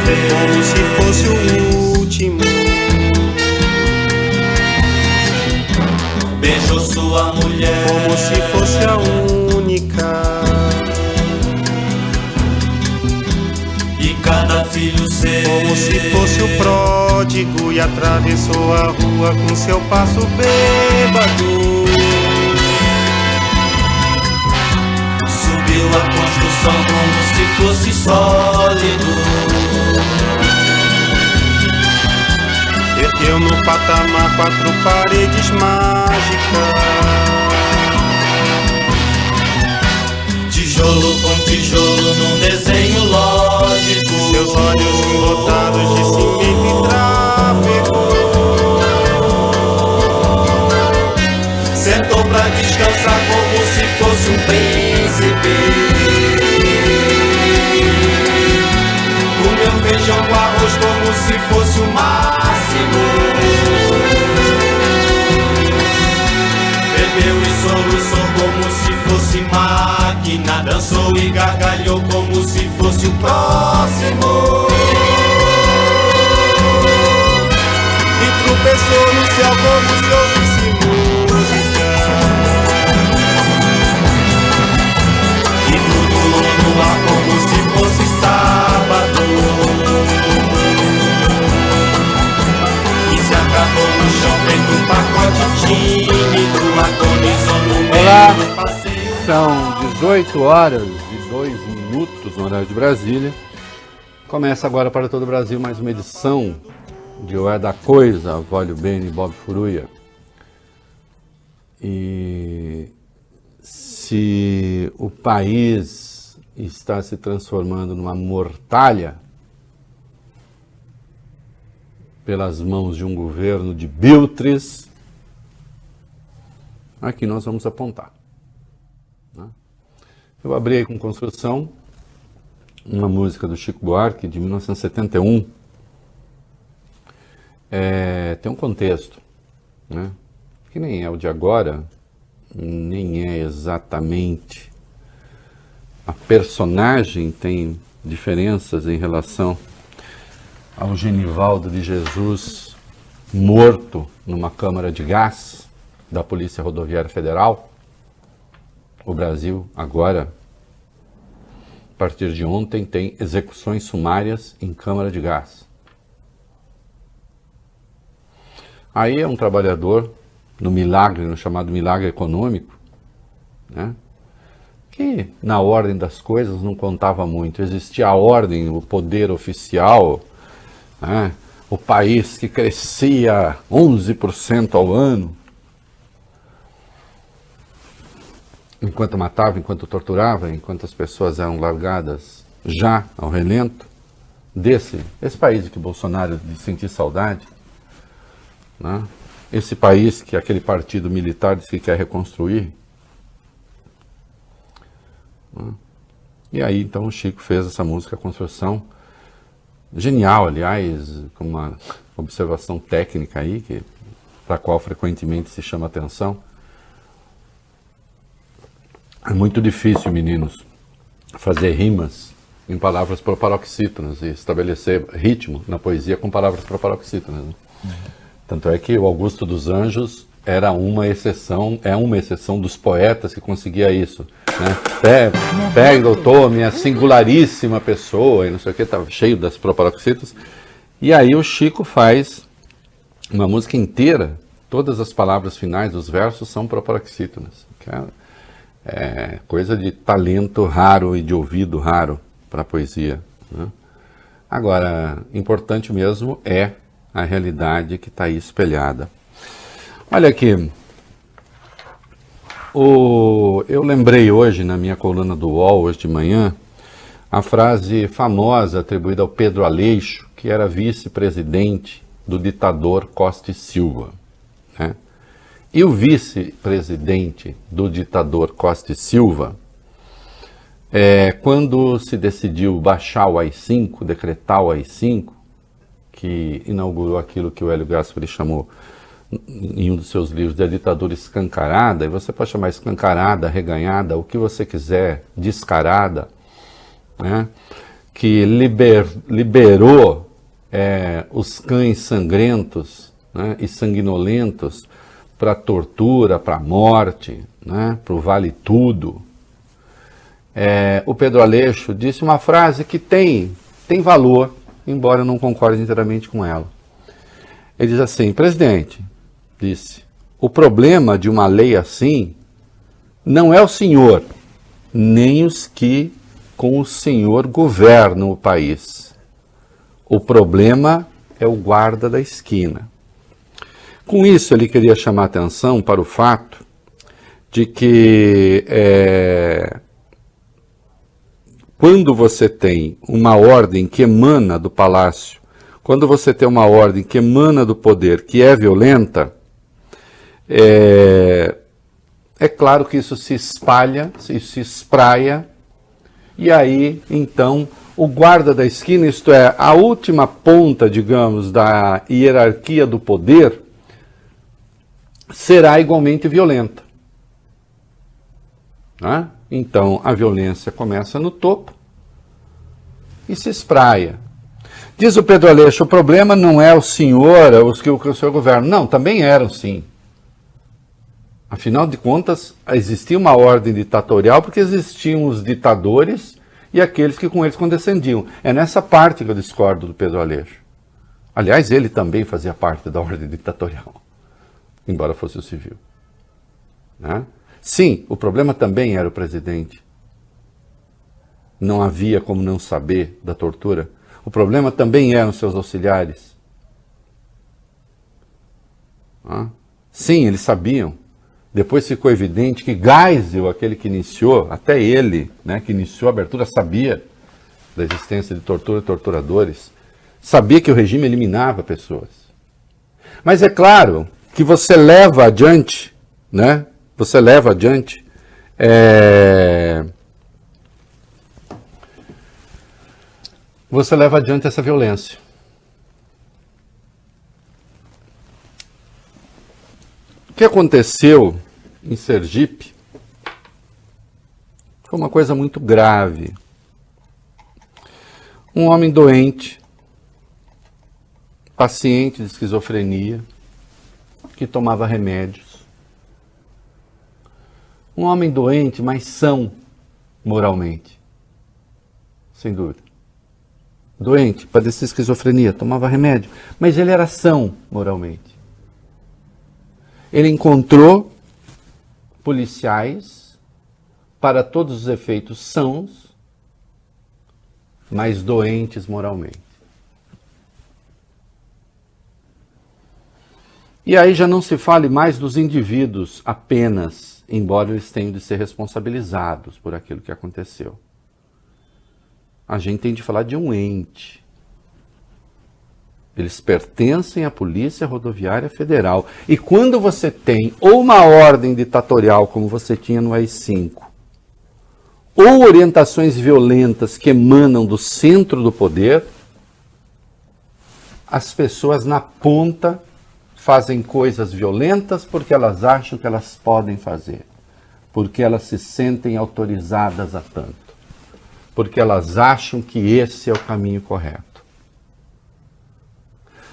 vez, como se fosse o último. beijou sua mulher, Como se fosse a única. e cada filho seu, Como se fosse o pródigo e atravessou a rua com seu passo bêbado. subiu a construção como se fosse sólido, Ergueu no patamar 4 paredes mágicas. tijolo com tijolo num desenho lógico, Seus olhos embotados de cimento e tráfego. sentou pra descansar como se fosse um príncipe, comeu feijão com arroz como se fosse o máximo, bebeu e soluçou como se fosse máquina, dançou e gargalhou como se fosse o próximo, E tropeçou no céu como se ouvisse música. e flutuou no ar como se fosse sábado, e se acabou no chão feito um pacote tímido, agonizou no meio Olá. do passeio. São 18 horas e 2 minutos no horário de Brasília. Começa agora para todo o Brasil mais uma edição de O É da Coisa, Vólio Bene e Bob Furuia. E se o país está se transformando numa mortalha pelas mãos de um governo de biltres, aqui nós vamos apontar. Eu abri aí com Construção, uma música do Chico Buarque, de 1971. Tem um contexto, né? Que nem é o de agora, nem é exatamente. A personagem tem diferenças em relação ao Genivaldo de Jesus morto numa câmara de gás da Polícia Rodoviária Federal. O Brasil, agora, a partir de ontem, tem execuções sumárias em câmara de gás. Aí é um trabalhador no milagre, no chamado milagre econômico, né? Que na ordem das coisas não contava muito. Existia a ordem, o poder oficial, né? O país que crescia 11% ao ano, enquanto matava, enquanto torturava, enquanto as pessoas eram largadas já ao relento, esse país de que Bolsonaro sentiu saudade, né? Esse país que aquele partido militar diz que quer reconstruir, né? E aí então o Chico fez essa música Construção, genial, aliás, com uma observação técnica aí, para a qual frequentemente se chama atenção. É muito difícil, meninos, fazer rimas em palavras proparoxítonas e estabelecer ritmo na poesia com palavras proparoxítonas, né? Tanto é que o Augusto dos Anjos era uma exceção, é uma exceção dos poetas que conseguia isso, né? Pega, doutor, minha singularíssima pessoa, e não sei o que, estava cheio das proparoxítonas. E aí o Chico faz uma música inteira, todas as palavras finais dos versos são proparoxítonas, que é coisa de talento raro e de ouvido raro para a poesia, né? Agora, importante mesmo é a realidade que está aí espelhada. Olha aqui, eu lembrei hoje, na minha coluna do UOL, hoje de manhã, a frase famosa atribuída ao Pedro Aleixo, que era vice-presidente do ditador Costa e Silva, né? E o vice-presidente do ditador Costa e Silva, quando se decidiu baixar o AI-5, decretar o AI-5, que inaugurou aquilo que o Hélio Gaspari chamou em um dos seus livros de a ditadura escancarada, e você pode chamar escancarada, reganhada, o que você quiser, descarada, né? que liberou os cães sangrentos, né, e sanguinolentos para a tortura, para a morte, né, para o vale tudo. O Pedro Aleixo disse uma frase que tem valor, embora eu não concorde inteiramente com ela. Ele diz assim: presidente, disse, o problema de uma lei assim não é o senhor, nem os que com o senhor governam o país. O problema é o guarda da esquina. Com isso, ele queria chamar atenção para o fato de que quando você tem uma ordem que emana do palácio, quando você tem uma ordem que emana do poder, que é violenta, é claro que isso se espalha, isso se espraia, e aí, então, o guarda da esquina, isto é, a última ponta, digamos, da hierarquia do poder, será igualmente violenta. Né? Então, a violência começa no topo e se espraia. Diz o Pedro Aleixo, o problema não é o senhor, os que o senhor governa. Não, também eram, sim. Afinal de contas, existia uma ordem ditatorial porque existiam os ditadores e aqueles que com eles condescendiam. É nessa parte que eu discordo do Pedro Aleixo. Aliás, ele também fazia parte da ordem ditatorial, embora fosse o civil. Né? Sim, o problema também era o presidente. Não havia como não saber da tortura. O problema também eram seus auxiliares. Sim, eles sabiam. Depois ficou evidente que Geisel, aquele que iniciou, até ele, né, que iniciou a abertura, sabia da existência de tortura e torturadores. Sabia que o regime eliminava pessoas. Mas é claro que você leva adiante, né? Você leva adiante essa violência. O que aconteceu em Sergipe foi uma coisa muito grave. Um homem doente, paciente de esquizofrenia, que tomava remédios. Um homem doente, mas são moralmente. Sem dúvida. Doente, padecia esquizofrenia, tomava remédio, mas ele era são moralmente. Ele encontrou policiais, para todos os efeitos sãos, mas doentes moralmente. E aí já não se fale mais dos indivíduos apenas, embora eles tenham de ser responsabilizados por aquilo que aconteceu. A gente tem de falar de um ente. Eles pertencem à Polícia Rodoviária Federal. E quando você tem ou uma ordem ditatorial, como você tinha no AI-5, ou orientações violentas que emanam do centro do poder, as pessoas na ponta fazem coisas violentas porque elas acham que elas podem fazer, porque elas se sentem autorizadas a tanto, porque elas acham que esse é o caminho correto.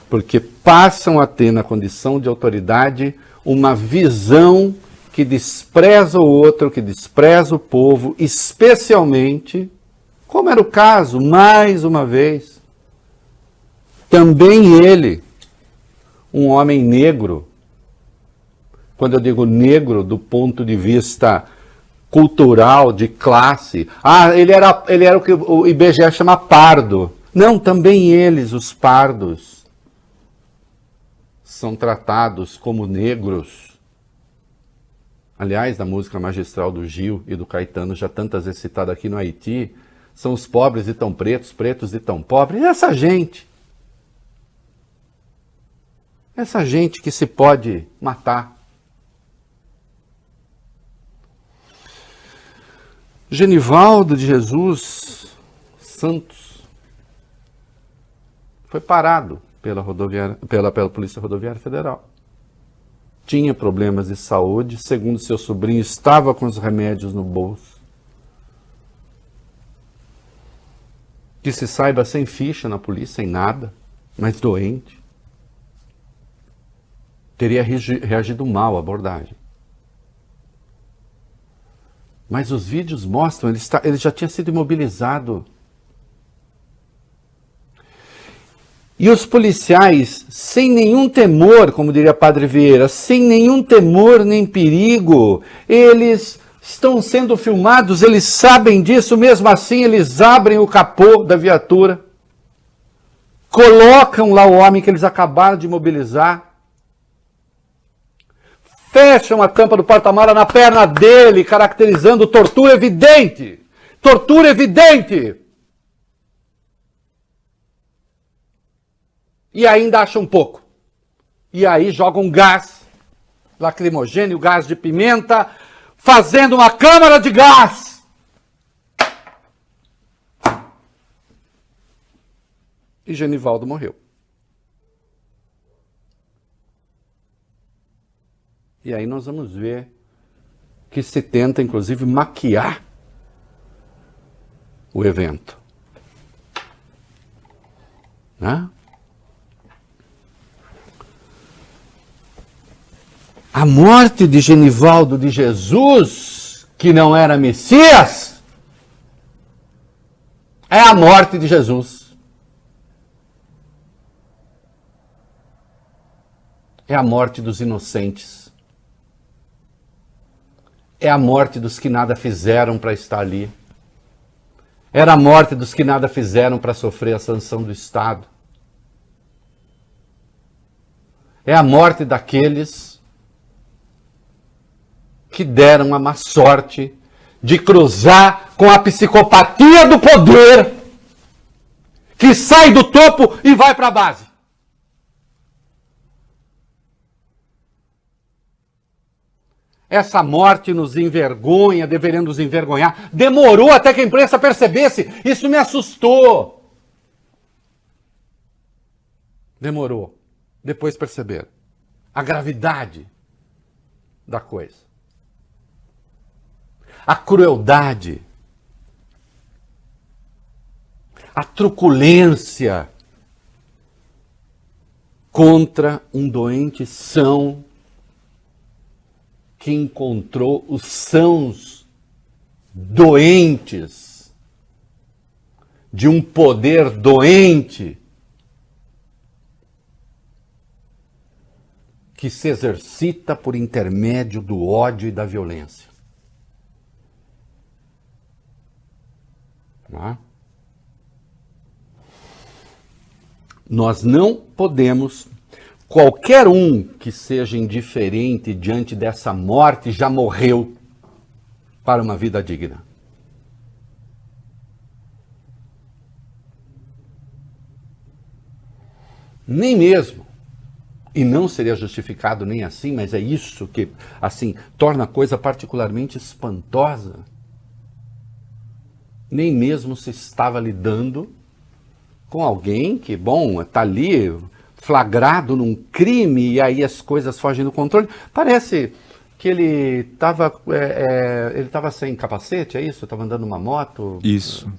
Porque passam a ter na condição de autoridade uma visão que despreza o outro, que despreza o povo, especialmente, como era o caso, mais uma vez, também ele, um homem negro, quando eu digo negro do ponto de vista cultural, de classe, ele era o que o IBGE chama pardo. Não, também eles, os pardos, são tratados como negros. Aliás, na música magistral do Gil e do Caetano, já tantas vezes citada aqui no Haiti, são os pobres e tão pretos, pretos e tão pobres. E essa gente que se pode matar. Genivaldo de Jesus Santos foi parado pela Polícia Rodoviária Federal. Tinha problemas de saúde, segundo seu sobrinho, estava com os remédios no bolso. que se saiba sem ficha na polícia, sem nada, mas doente. Teria reagido mal à abordagem. Mas os vídeos mostram, ele já tinha sido imobilizado. E os policiais, sem nenhum temor, como diria Padre Vieira, sem nenhum temor nem perigo, eles estão sendo filmados, eles sabem disso, mesmo assim eles abrem o capô da viatura, colocam lá o homem que eles acabaram de imobilizar, fecham a tampa do porta-mala na perna dele, caracterizando tortura evidente. Tortura evidente! E ainda acham pouco. E aí jogam gás lacrimogêneo, gás de pimenta, fazendo uma câmara de gás. E Genivaldo morreu. E aí nós vamos ver que se tenta, inclusive, maquiar o evento. Né? A morte de Genivaldo de Jesus, que não era Messias, é a morte de Jesus. É a morte dos inocentes. É a morte dos que nada fizeram para estar ali. Era a morte dos que nada fizeram para sofrer a sanção do Estado. É a morte daqueles que deram a má sorte de cruzar com a psicopatia do poder, que sai do topo e vai para a base. Essa morte nos envergonha, deveria nos envergonhar. Demorou até que a imprensa percebesse. Isso me assustou. Demorou. Depois perceberam a gravidade da coisa. A crueldade. A truculência contra um doente são que encontrou os sãos doentes de um poder doente que se exercita por intermédio do ódio e da violência. Não é? Nós não podemos, qualquer um que seja indiferente diante dessa morte já morreu para uma vida digna. Nem mesmo, e não seria justificado nem assim, mas é isso que, assim, torna a coisa particularmente espantosa. Nem mesmo se estava lidando com alguém que, bom, está ali flagrado num crime e aí as coisas fogem do controle. Parece que ele estava sem capacete, é isso? Estava andando numa moto? Isso.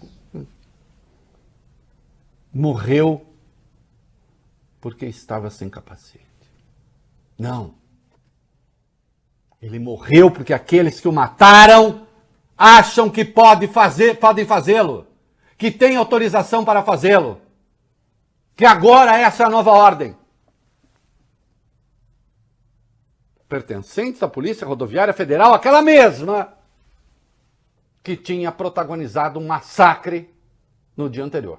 Morreu porque estava sem capacete. Não. Ele morreu porque aqueles que o mataram acham que podem fazê-lo, que têm autorização para fazê-lo, que agora essa é a nova ordem. Pertencentes à Polícia Rodoviária Federal, aquela mesma que tinha protagonizado um massacre no dia anterior.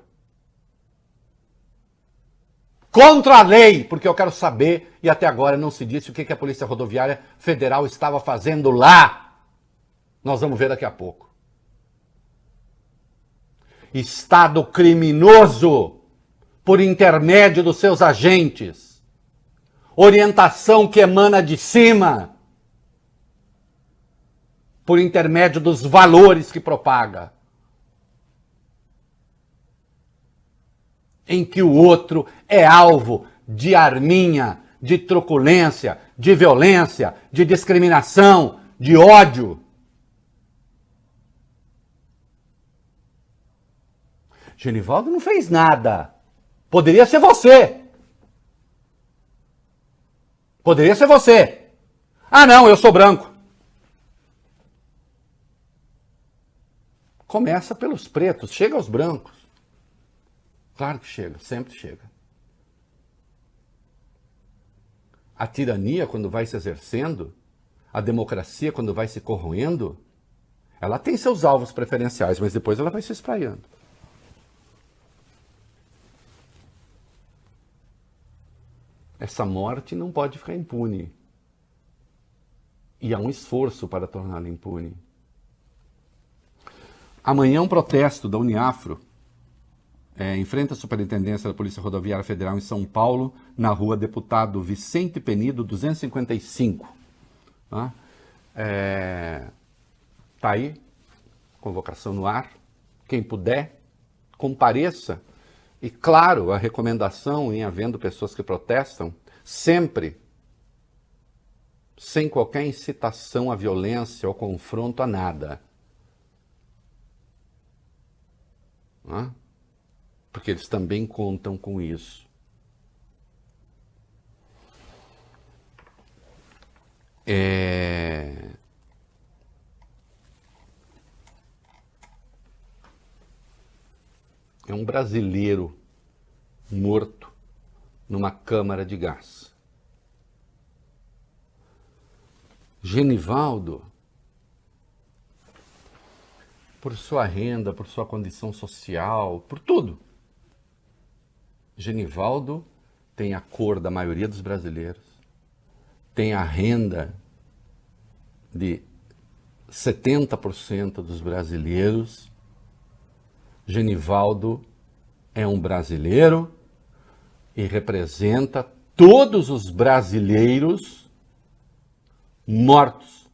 Contra a lei, porque eu quero saber, e até agora não se disse o que a Polícia Rodoviária Federal estava fazendo lá. Nós vamos ver daqui a pouco. Estado criminoso por intermédio dos seus agentes. Orientação que emana de cima por intermédio dos valores que propaga. Em que o outro é alvo de arminha, de truculência, de violência, de discriminação, de ódio. Genivaldo não fez nada. Poderia ser você. Poderia ser você. Ah, não, eu sou branco. Começa pelos pretos, chega aos brancos. Claro que chega, sempre chega. A tirania, quando vai se exercendo, a democracia, quando vai se corroendo, ela tem seus alvos preferenciais, mas depois ela vai se espraiando. Essa morte não pode ficar impune. E há um esforço para torná-la impune. Amanhã um protesto da Uniafro em frente à Superintendência da Polícia Rodoviária Federal em São Paulo, na rua Deputado Vicente Penido, 255. Tá aí, convocação no ar. Quem puder, compareça. E claro, a recomendação em havendo pessoas que protestam, sempre sem qualquer incitação à violência ou confronto a nada. Porque eles também contam com isso. É um brasileiro morto numa câmara de gás. Genivaldo, por sua renda, por sua condição social, por tudo. Genivaldo tem a cor da maioria dos brasileiros, tem a renda de 70% dos brasileiros. Genivaldo é um brasileiro e representa todos os brasileiros mortos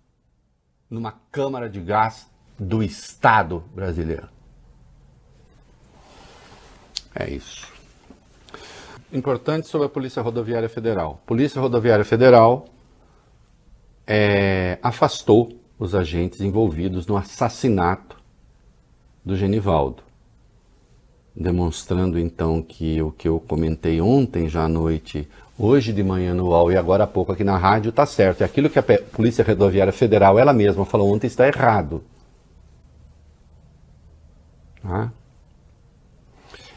numa câmara de gás do Estado brasileiro. É isso. Importante sobre a Polícia Rodoviária Federal. Polícia Rodoviária Federal afastou os agentes envolvidos no assassinato do Genivaldo, demonstrando então que o que eu comentei ontem já à noite, hoje de manhã no UOL e agora há pouco aqui na rádio está certo. É aquilo que a Polícia Rodoviária Federal, ela mesma falou ontem, está errado.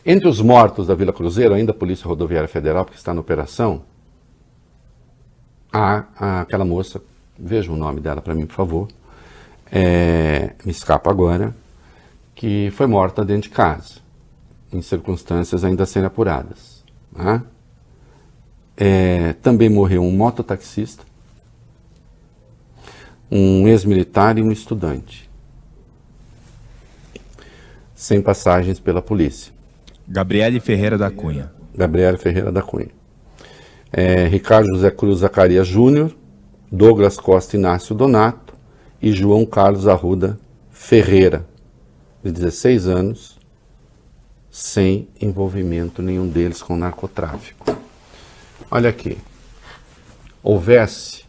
Entre os mortos da Vila Cruzeiro, ainda a Polícia Rodoviária Federal, porque está na operação, há aquela moça, veja o nome dela para mim, por favor, me escapa agora, que foi morta dentro de casa, em circunstâncias ainda a serem apuradas. Também morreu um mototaxista, um ex-militar e um estudante, sem passagens pela polícia. Gabriele Ferreira da Cunha. Gabriele Ferreira da Cunha. Ricardo José Cruz Zacarias Júnior, Douglas Costa Inácio Donato e João Carlos Arruda Ferreira, de 16 anos, sem envolvimento nenhum deles com narcotráfico. Olha aqui, houvesse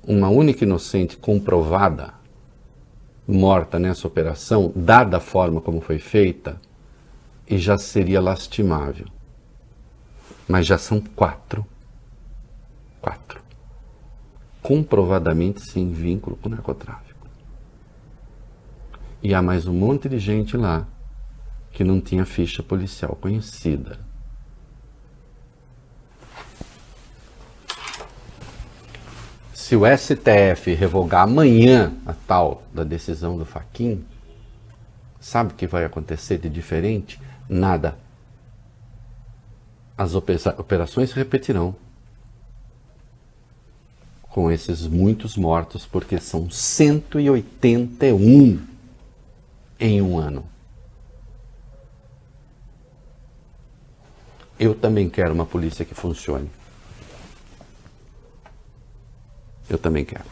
uma única inocente comprovada, morta nessa operação, dada a forma como foi feita, e já seria lastimável. Mas já são 4. Comprovadamente sem vínculo com o narcotráfico. E há mais um monte de gente lá que não tinha ficha policial conhecida. Se o STF revogar amanhã a tal da decisão do Fachin, sabe o que vai acontecer de diferente? Nada. As operações se repetirão com esses muitos mortos, porque são 181 em um ano. Eu também quero uma polícia que funcione. Eu também quero.